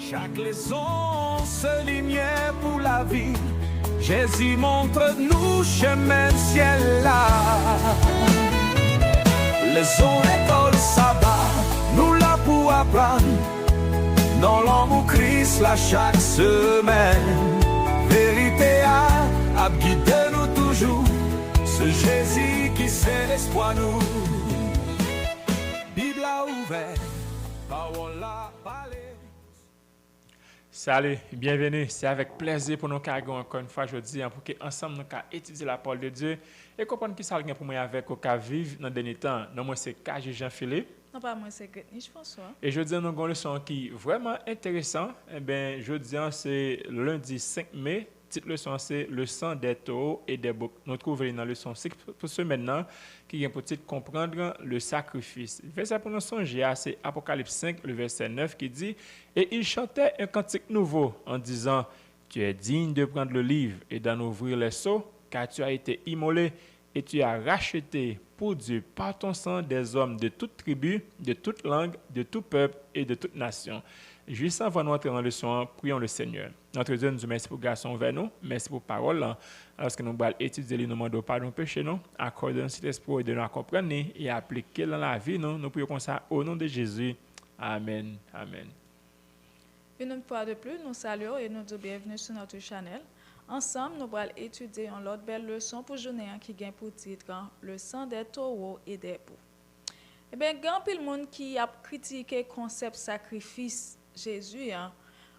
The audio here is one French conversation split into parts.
Chaque leçon se lumière pour la vie. Jésus montre-nous chemin ciel là. Leçon école sabbat, nous là pour apprendre. Dans l'amour Christ là chaque semaine. Vérité à guider nous toujours. Ce Jésus qui c'est l'espoir nous. Bible a ouvert, parole a parlé. Salut, bienvenue. C'est avec plaisir pour nous cargo encore une fois aujourd'hui pour qu'ensemble nous étudier la parole de Dieu et comprendre qui ça vient pour moi avec au cas vivre dans le dernier temps. Non, moi c'est KJ Jean-Philippe. Non, pas moi, c'est Gretniche François. Et je dis nous avons une leçon qui est vraiment intéressant. Eh bien, je dis c'est lundi 5 mai. Petite leçon, c'est le sang des taureaux et des boucs. Nous trouvons dans la leçon 6 pour ce maintenant, qui vient pour comprendre le sacrifice. Le verset pour nous songer, c'est Apocalypse 5, le verset 9, qui dit « Et il chantait un cantique nouveau en disant « Tu es digne de prendre le livre et d'en ouvrir les sceaux, car tu as été immolé et tu as racheté pour Dieu par ton sang des hommes de toute tribu, de toute langue, de tout peuple et de toute nation. » Juste avant de entrer dans le leçon, prions le Seigneur. Notre Dieu, nous merci pour grâce envers nous, merci pour parole. Lorsque nous allons étudier les demandes de pardon péché, nous accordons cet espoir de nous comprendre et appliquer dans la vie. Nous prions comme ça au nom de Jésus. Amen. Amen. Une fois de plus, nous saluons et nous disons bienvenue sur notre chaîne. Ensemble, nous allons étudier une autre belle leçon pour journée qui gagne pour titre le sang des taureaux et des boucs. Eh bien, grand pile monde qui a critiqué le concept sacrifice Jésus,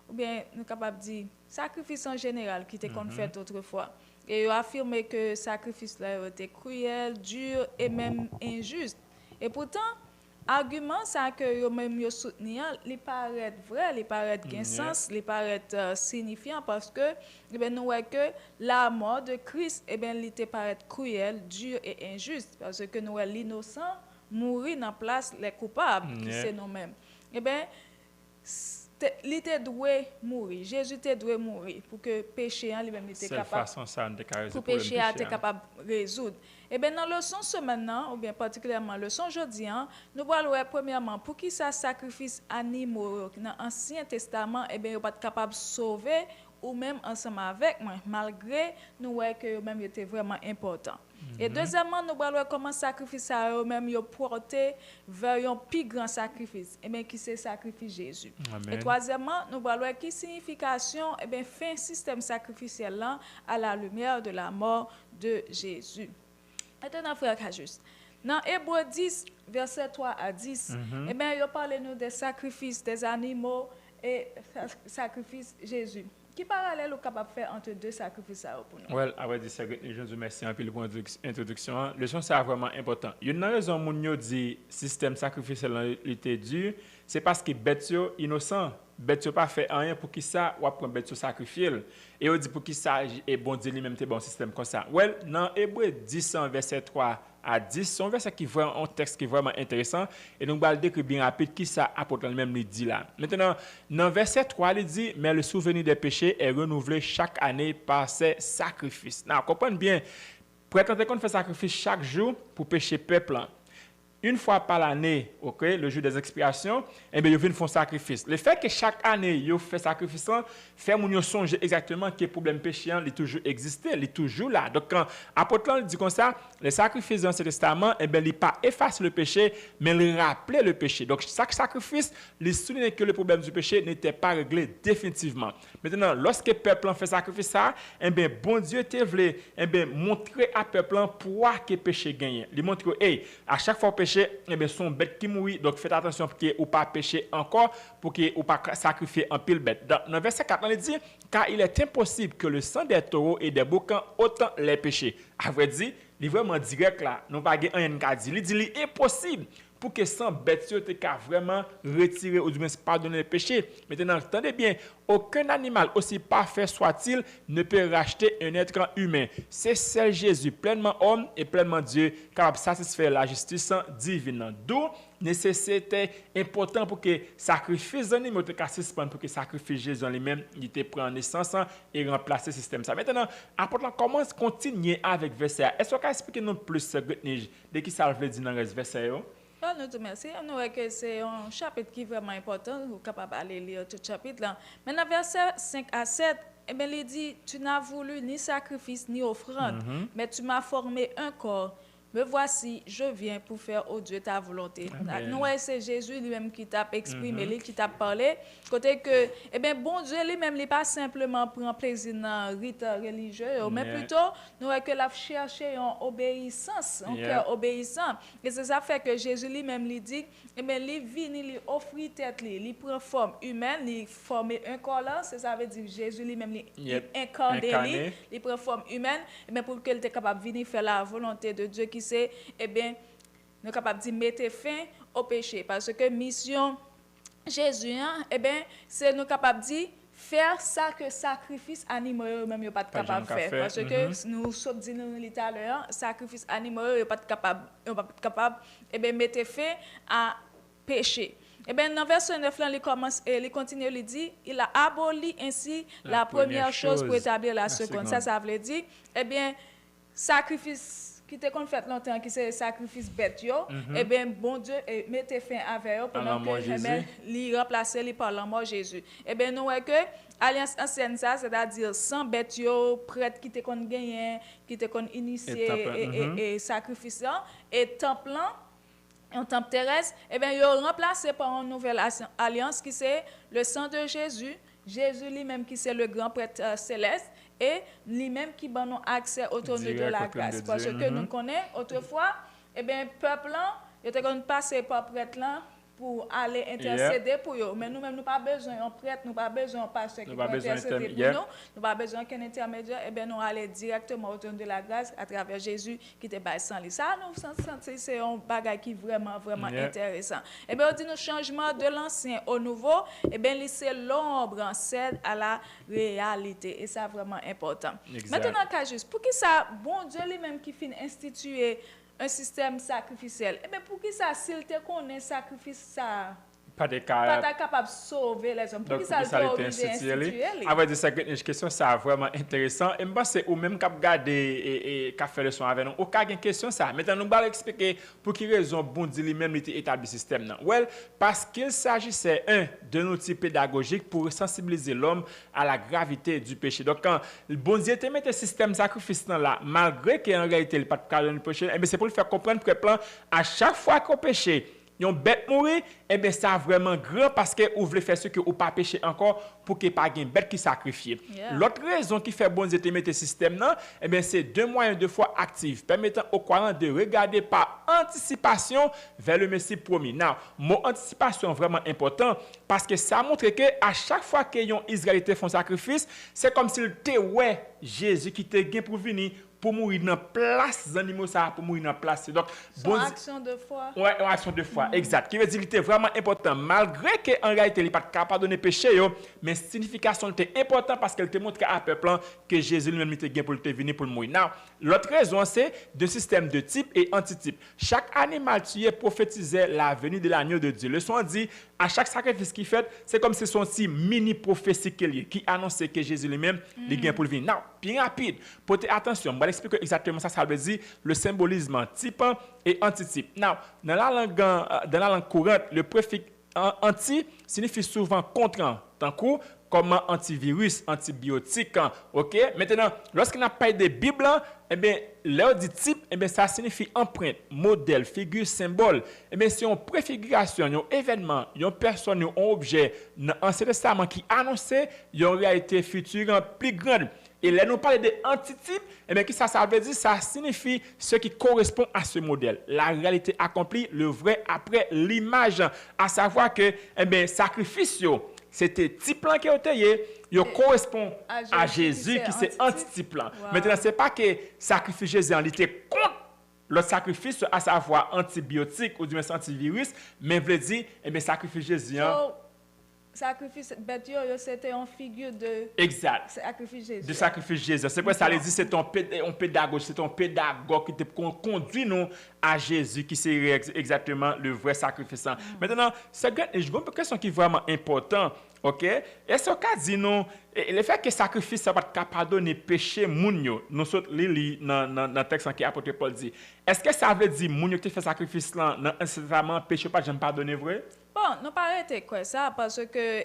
ou bien nous sommes capables de dire sacrifice en général qui était qu'on fait autrefois. Et il a affirmé que le sacrifice là était cruel, dur et même injuste. Et pourtant, argument ça que yo même yo soutenu, il paraît vrai, il paraît gain sens, il paraît signifiant parce que nous voyons que la mort de Christ il était paraît cruel, dur et injuste parce que nous voyons l'innocent mourir dans place les coupables qui c'est nous-mêmes. Eh bien, il était doué mourir. Jésus était doué mourir pour que le péché lui-même était capable. Pour péché était capable de résoudre. Et bien dans le leçon ce maintenant, ou bien particulièrement le leçon aujourd'hui, nous allons voir premièrement pour qui ça sacrifice animaux dans l'Ancien Testament, et bien pas capable de sauver ou même ensemble avec moi, malgré nous voyons que même était vraiment important. Et deuxièmement, nous allons voir comment sacrifice à eux-mêmes yo porté vers un plus grand sacrifice, et bien qui c'est sacrifice Jésus. Amen. Et troisièmement, nous allons voir qui signification et bien fin système sacrificiel là à la lumière de la mort de Jésus. Maintenant, frère Cajus, dans Hébreux 10, verset 3 à 10, eh bien, il parle nous des sacrifices des animaux et sacrifice Jésus. Qui parallèle ou capable de faire entre deux sacrifices pour nous? Oui, avant de dire je vous remercie un peu pour l'introduction. Le son, c'est vraiment important. Il y a une raison pour nous dit système sacrificiel était dur, c'est parce que bête innocent. Bête pas fait rien pour qui ça ou prendre bête sacrifier. Et on dit pour qui ça et bon Dieu lui-même c'est bon système comme ça. Well, dans Hébreux 10 verset 3 à 10, c'est un verset qui est vraiment un texte qui est vraiment intéressant et nous allons décrire bien rapide qui ça apôtre lui-même lui dit là. Maintenant, dans verset 3, il dit mais le souvenir des péchés est renouvelé chaque année par ses sacrifices. Now, comprenez bien, prétendez qu'on fait sacrifice chaque jour pour pécher peuple. Une fois par l'année, okay, le jour des expiations, eh bien, ils viennent faire sacrifice. Le fait que chaque année, ils font sacrifice, fait mon songer exactement que le problème péché, il toujours existé, il est toujours là. Donc, quand l'apôtre dit comme ça, le sacrifice dans ce testament, eh bien, il pas effacer le péché, mais il rappelle le péché. Donc, chaque sacrifice, il souligne que le problème du péché n'était pas réglé définitivement. Maintenant, lorsque le peuple fait sacrifice ça, eh bien, bon Dieu te voulait, eh bien, montrer à peuple pourquoi que le péché gagne. Il montre que, hey, à chaque fois péché, eh bien, son bête qui mourit, donc faites attention pour que ou pas pécher encore, pour que ou pas sacrifier un pile bête. Dans le verset 4, on dit, car il est impossible que le sang des taureaux et des boucs autant les péchés. À vrai dire, il est vraiment direct là, non pas rien qu'à dire. Il dit, il est impossible pour que sans bête te ka vraiment retirer ou du moins pardonner les péchés. Maintenant, attendez bien, aucun animal, aussi parfait soit-il, ne peut racheter un être humain. C'est seul Jésus, pleinement homme et pleinement Dieu, capable de satisfaire la justice divine. D'où nécessité important pour que sacrifice d'animaux te suspendre pour que sacrifice Jésus en lui-même, il te prend naissance et remplacer le système. Ça. Maintenant, apôtre, comment continuer avec verset? Est-ce qu'on peut expliquer nous plus de qui ça veut dire dans le verset? Nous te remercions. Nous voyons que c'est un chapitre qui est vraiment important. Vous êtes capable d'aller lire tout le chapitre là. Maintenant, verset 5 à 7, eh bien, il dit, tu n'as voulu ni sacrifice ni offrande, mais tu m'as formé un corps. Me voici, je viens pour faire, au Dieu, ta volonté. Nous, c'est Jésus lui-même qui t'a exprimé, qui t'a parlé. Côté que, eh bien, bon Dieu lui-même, il n'est pas simplement prend plaisir dans le rite religieux, mais plutôt, nous voyons que la chercher une obéissance, un cœur obéissant. Et c'est ça fait que Jésus lui-même lui dit, eh bien, il vient, il offre tête, il prend forme humaine, il forme un corps là, ça veut dire Jésus lui-même, il incarne, il prend forme humaine, eh bien, pour qu'il soit capable de venir faire la volonté de Dieu qui c'est, eh bien, nous sommes capables de mettre fin au péché. Parce que mission Jésus, eh bien, c'est nous capables de faire ça que sacrifice animal, même pas capable de faire. Parce que nous sommes dit tout à l'heure, sacrifice animal, pas capable, eh bien, mettre fin à péché. Eh bien, dans verset 9, là, il continue, il dit, il a aboli ainsi la première chose pour établir la seconde. Ça veut dire, eh bien, sacrifice qui te qu'on fait longtemps qui c'est sacrifice bête yo et bien bon Dieu mettez fin avec eux pendant que il remplacer li par la mort Jésus et bien nous voyons que alliance ancienne ça c'est-à-dire sans bête yo prêtre qui te qu'on gagné qui te qu'on initié et sacrifice et temple un temple terrestre et bien yo remplacé par une nouvelle alliance qui c'est le sang de Jésus lui-même qui c'est le grand prêtre céleste et lui-même qui donne accès au trône de la grâce. Parce que nous connaissons autrefois, eh bien, peuple là, il était passé par prêtre là pour aller intercéder pour eux. Mais nous-mêmes, nous n'avons pas besoin d'un prêtre, nous n'avons pas besoin d'un pasteur qui peut intercéder pour nous. Nous n'avons pas besoin d'un intermédiaire. Eh bien, nous allons directement au trône de la grâce à travers Jésus qui te bat sans lui. Ça, nous sentons c'est un bagage qui est vraiment, vraiment intéressant. Eh bien, on dit le changement de l'ancien au nouveau, eh bien, c'est l'ombre cède à la réalité. Et ça, vraiment important. Maintenant, cas juste, pour qui ça, bon Dieu lui-même qui finit instituer un système sacrificiel. Eh bien, pour qui ça, s'il te connaît sacrifice ça, pas capable de sauver les hommes. Pour qui ça, doit obliger instituer? Avant de ça, une question, ça vraiment intéressant. Et moi, c'est ou même cap garder et faire le son avec nous. Aucune question ça. Maintenant, nous allons expliquer pour quelle raison bon Dieu lui-même établi ce système. Well, parce qu'il s'agissait d'un outil pédagogique pour sensibiliser l'homme à la gravité du péché. Donc, quand le bon Dieu te met un système sacrifice là, malgré qu'en réalité, il n'y a pas de cadre de péché, c'est pour le faire comprendre que à chaque fois qu'on péché, yon bête mourir, eh bien, ça vraiment grand parce que vous voulez faire ce que vous pas péché encore pour que pas une bête qui sacrifie. L'autre raison qui fait bon Dieu te mettre ce système là, eh bien, c'est deux moyens de foi actifs permettant aux croyants de regarder par anticipation vers le Messie promis. Now, mon anticipation vraiment important parce que ça montre que à chaque fois que yon Israélite font sacrifice, c'est comme s'il te ouais Jésus qui te gain pour venir pour mourir dans place des animaux ça pour mourir dans place donc bon action de foi une action de foi exact qui veut dire qu'il était vraiment important malgré que en réalité il pas capable de donner péché mais signification était important parce qu'elle te montre à peuple que Jésus lui-même était gain pour te venir pour mourir. Now l'autre raison c'est de système de type et antitype. Chaque animal tué prophétisait la venue de l'agneau de Dieu. Le son dit à chaque sacrifice qu'il fait, c'est comme si son petit mini prophétie qui annonçait que Jésus lui-même il gain pour le venir. Now bien rapide, portez attention, je vais expliquer exactement ça veut dire le symbolisme type et antitype. Now, dans la langue courante, le préfixe anti signifie souvent contre, tant comme antivirus, antibiotique, OK? Maintenant, lorsqu'on a parlé de Bible, eh bien, l'heure du type, eh bien, ça signifie empreinte, modèle, figure, symbole. Eh bien, c'est une préfiguration, un événement, une personne, un objet, dans l'Ancien Testament qui annonçait une réalité future plus grande. Et là, nous parlons de antitype, eh bien, ça veut dire, ça signifie ce qui correspond à ce modèle. La réalité accomplie, le vrai après l'image. À savoir que, eh bien, sacrifice, c'était type plan qui il correspond à Jésus qui c'est antitype plan. Wow. Maintenant, ce n'est pas que sacrifice Jésus en était contre le sacrifice, à savoir antibiotique ou du moins antivirus, mais veut dire, eh bien, sacrifice Jésus. Sacrifice bête c'était une figure de sacrifice Jésus. De sacrifice Jésus. C'est quoi ça veut dire c'est un pédagogue, c'est un pédagogue qui te conduit nous à Jésus qui c'est exactement le vrai sacrifice. Maintenant, c'est une question qui est vraiment importante. OK? Et ce cas dit nous le fait que sacrifice ça pas pardonner péché moun yo. Nous saute li dans texte qui apôtre Paul dit. Est-ce que ça veut dire moun yo qui fait sacrifice là nécessairement péché pas j'aime pardonner vrai? Bon, nous pas arrêter quoi ça parce que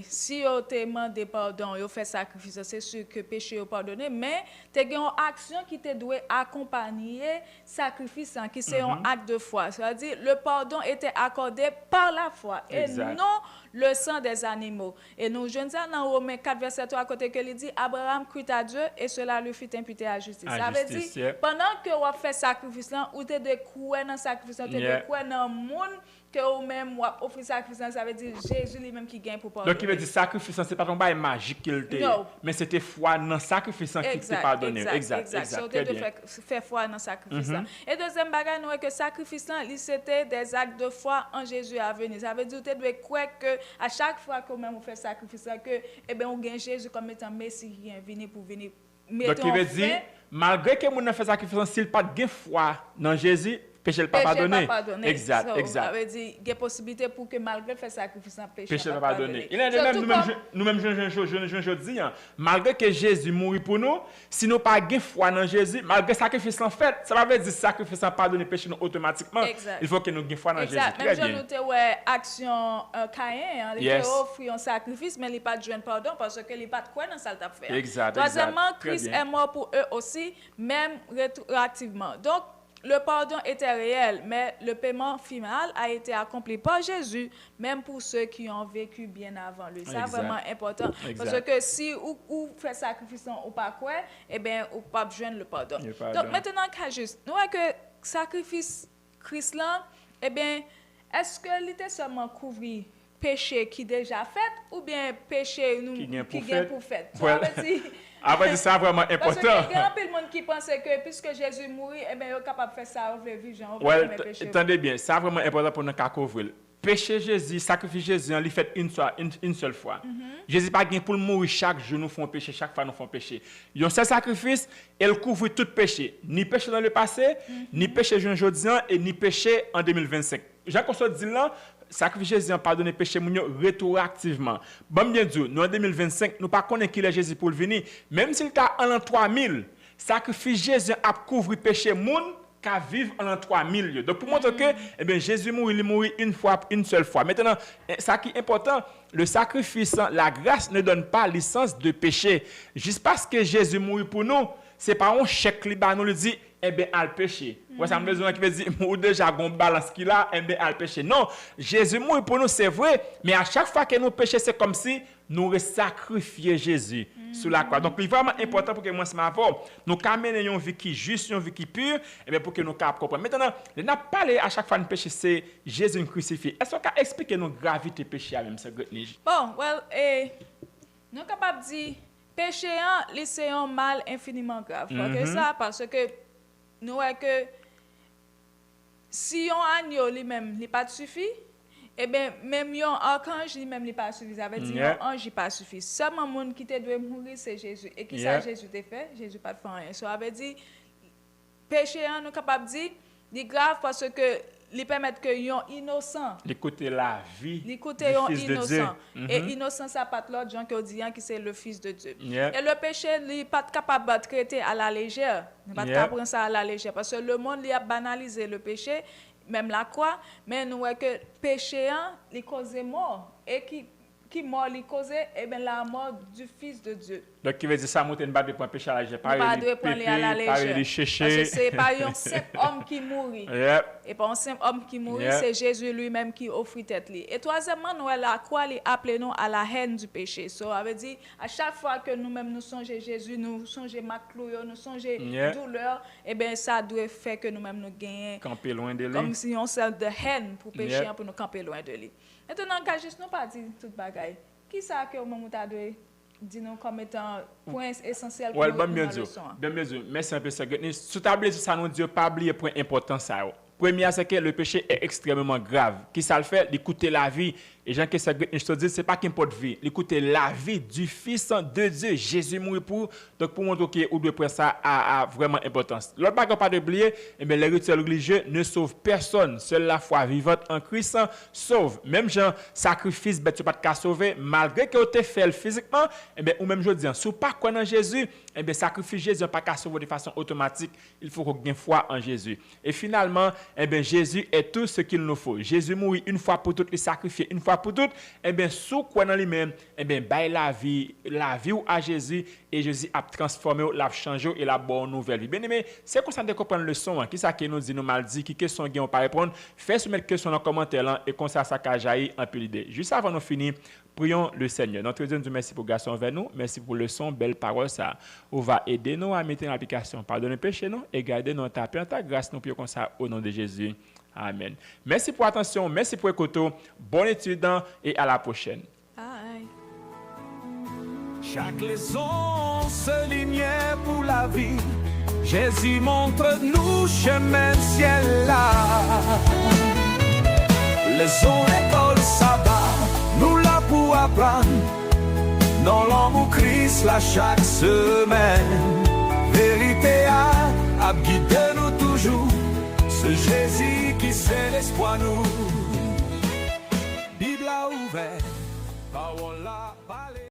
si on te demande pardon, on fait sacrifice, c'est sûr que péché est pardonné, mais tu as une action qui te doit accompagner sacrifice qui c'est un acte de foi. C'est-à-dire le pardon était accordé par la foi et non le sang des animaux. Et nous jeunes ça dans Romains 4 verset 3 à côté que il dit Abraham crut à Dieu et cela lui fut imputé à justice. Ça veut dire pendant que on fait sacrifice là, ou te de croire dans sacrifice, tu de croire dans monde que ou même offrir sacrifice, ça veut dire Jésus lui-même qui gagne pour pardonner. Donc il veut dire sacrifice c'est pas un bail magique qu'il était, mais c'était foi dans sacrifice qui t'est pardonné. Exact. So, de faire foi dans sacrifice. Et deuxième bagage nous que sacrifice là, c'était des actes de foi en Jésus à venir. Ça veut dire tu dois croire que à chaque fois que même on fait sacrifice là que on gagne Jésus comme étant Messie qui est venu pour venir mettre. Donc il veut dire malgré que mon fait sacrifice s'il pas de foi dans Jésus péché le pas pardonné. Exact. Ça veut dire il y a possibilité pour que malgré faire sacrifice péché pas pardonné. Il est de même nous-mêmes je dis malgré que Jésus mourit pour nous, si nous pas de foi dans Jésus, malgré sacrifice en fait, ça veut dire sacrifice en pardonner péché automatiquement. Il faut que nous ayons foi dans Jésus. Très bien. Même je note action Caïn, il offre un sacrifice mais il pas de joindre pardon parce que il pas de quoi dans ça t'a fait. Troisièmement, Christ est mort pour eux aussi même rétroactivement. Donc le pardon était réel, mais le paiement final a été accompli par Jésus, même pour ceux qui ont vécu bien avant lui. C'est vraiment important. Parce que si ou fait sacrifice ou pas quoi, ou pas joindre le pardon. Donc maintenant, juste, nous voyons que sacrifice Christ là, est-ce que il était seulement couvrir péché qui déjà fait ou bien péché nous qui gagne pour fait? Après, c'est vraiment important. Parce qu'il y a un peu de monde qui pense que puisque Jésus mourit, il est capable de faire ça, ouvrir vision, ouvrir mes péchés. Attendez bien, c'est vraiment important pour nous couvrir. Péché Jésus, sacrifice Jésus, il fait une seule fois. Jésus pas gain pour mourir chaque jour, nous faisons péché, chaque fois nous faisons péché. Un seul sacrifice, elle couvre tout péché. Ni péché dans le passé, ni péché aujourd'hui et ni péché en 2025. Jean-François dit là, sacrifice Jésus en pardonner péché rétroactivement. Bon bien dit, nous en 2025, nous pas connaissons qui est Jésus pour venir. Même s'il t'a en l'an 3000, sacrifice Jésus a couvert péché moun qu'à vivre en l'an 3000. Donc pour montrer que Jésus mourit une seule fois. Maintenant, ça qui est important, le sacrifice, la grâce ne donne pas licence de péché. Juste parce que Jésus mourit pour nous, c'est pas un chèque qui nous le dit al péché. Ouais, ça me besoin qui veut dire ou déjà gon balance qu'il a al péché. Non, Jésus mourit pour nous c'est vrai, mais à chaque fois que nous péchons c'est comme si nous sacrifions Jésus sur la croix. Donc c'est vraiment important pour que moi ce matin nous mener une vie qui juste, une vie qui pure pour que nous capable comprendre. Maintenant, on n'a pas parlé à chaque fois de péché c'est Jésus crucifié. Est-ce qu'on peut expliquer nous gravité péché même ça Gretnij? Bon, nous capable dire péché c'est un mal infiniment grave. Que ça parce que nous voyons que si un agneau lui-même n'est pas suffit, même un archange lui-même n'est pas suffisant. Ça veut dire un ange n'est pas suffisant. Seulement monde qui te doit mourir c'est Jésus. Et qui ça Jésus t'a fait? Jésus pas fait rien. Ça veut dire péché nous capable dire c'est grave parce que il permet que yon innocent l'écouter la vie du fils de Dieu. Et innocent ça pas l'autre Jean qui c'est le fils de Dieu. Et le péché il pas capable de traiter à la légère. Il pas capable prendre ça à la légère parce que le monde il a banalisé le péché même la croix mais nous voyons que péché il cause mort et qui mort il cause la mort du fils de Dieu. Donc qui veut dire ça monter pas de prendre péché à la légère, pas de chercher parce que c'est pas un simple homme qui mourit. Et pas un simple homme qui mourit, c'est Jésus lui-même qui offre tête lui. Et troisièmement nous la croix il appelle nous à la haine du péché. Ça veut dire à chaque fois que nous-mêmes nous songeons Jésus, nous songeons maclou, nous songeons douleur, ça doit faire que nous-mêmes nous gagnons camper loin de lui. Comme si on sorte de haine pour pécher pour nous camper loin de lui. Maintenant quand juste nous pas dire toute bagaille. Qui ça que au moment ta doit dire nous comme étant point essentiel pour nous dans le leçon. Bien sûr. Merci un peu ça. Sous table ça nous dit pas oublier point important ça. Premier c'est que le péché est extrêmement grave. Qui ça le fait d'écouter la vie Et Jean que je te dis, c'est pas qu'il porte vie. Écoutez, la vie du Fils de Dieu, Jésus mourit pour. Donc, pour montrer qu'on doit prendre ça à vraiment importance. L'autre bagage pas d'oublier, les rituels religieux ne sauvent personne. Seule la foi vivante en Christ sauve. Même Jean, sacrifice, tu pas de sauver, malgré que tu fait physiquement, ou même je dis, si pas quoi dans Jésus, sacrifice Jésus pas qu'à sauver de façon automatique. Il faut qu'on ait foi en Jésus. Et finalement, Jésus est tout ce qu'il nous faut. Jésus mourit une fois pour toutes, il sacrifie une fois pour toutes. Sous quoi dans lui-même, bail la vie ou à Jésus, et Jésus a transformé, l'a changé et la bonne nouvelle vie. Bien aimé, c'est comme ça de comprendre le son. Qui ça qui nous dit, nous mal dit, qui question on pas répondre, faites soumettre question dans le commentaire et comme ça a jailli en peu l'idée. Juste avant de finir, prions le Seigneur. Notre Dieu nous dit merci pour garçon vers nous, merci pour le son, belle parole ça. On va aider nous à mettre en application, pardonner péché nous et garder notre tapé en ta grâce nous prions comme ça au nom de Jésus. Amen. Merci pour l'attention, merci pour l'écoute. Bonne étude et à la prochaine. Bye. Chaque leçon se lignait pour la vie. Jésus montre-nous chemin ciel là. Leçon école sabbat, nous là pour apprendre. Dans l'amour Christ là chaque semaine. Vérité à guider nous toujours. Ce Jésus qui c'est l'espoir nous. Bible a ouvert, parole a parlé.